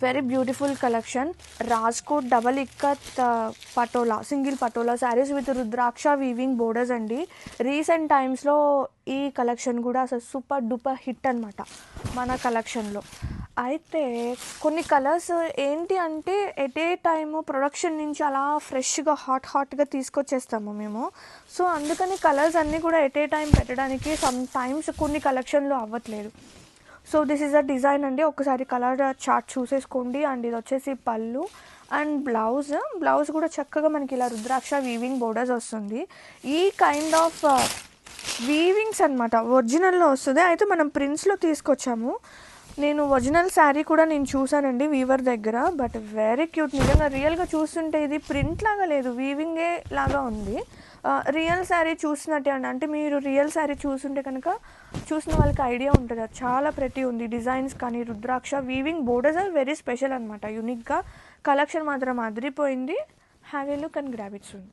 Very beautiful collection. Rajkot double ikat patola, single patola saris with rudraksha weaving borders అండి. Recent టైమ్స్లో ఈ collection కూడా అసలు సూపర్ డూపర్ హిట్ అనమాట మన కలెక్షన్లో. అయితే కొన్ని కలర్స్ ఏంటి అంటే ఎట్ ఏ టైము ప్రొడక్షన్ నుంచి అలా ఫ్రెష్గా హాట్గా తీసుకొచ్చేస్తాము మేము. సో అందుకని కలర్స్ అన్నీ కూడా ఎట్ ఏ టైం పెట్టడానికి సమ్ టైమ్స్ కొన్ని కలెక్షన్లో అవ్వట్లేదు. So this is a design అండి. ఒకసారి కలర్ చార్ట్ చూసేసుకోండి. అండ్ ఇది వచ్చేసి పళ్ళు అండ్ బ్లౌజ్ కూడా చక్కగా మనకి ఇలా రుద్రాక్ష వీవింగ్ బోర్డర్స్ వస్తుంది. ఈ కైండ్ ఆఫ్ వీవింగ్స్ అనమాట ఒరిజినల్లో వస్తుంది. అయితే మనం ప్రింట్స్లో తీసుకొచ్చాము. నేను ఒరిజినల్ శారీ కూడా నేను చూసానండి వీవర్ దగ్గర. బట్ వెరీ క్యూట్, నిజంగా రియల్గా చూస్తుంటే ఇది ప్రింట్ లాగా లేదు, వీవింగే లాగా ఉంది. రియల్ శారీ చూసినట్టే అండి. అంటే మీరు రియల్ శారీ చూస్తుంటే కనుక చూసిన వాళ్ళకి ఐడియా ఉంటుంది. అది చాలా ప్రతి ఉంది డిజైన్స్ కానీ rudraksha weaving borders are very special అనమాట. యూనిక్గా కలెక్షన్ మాత్రం అదిరిపోయింది. Have a look and grab it soon.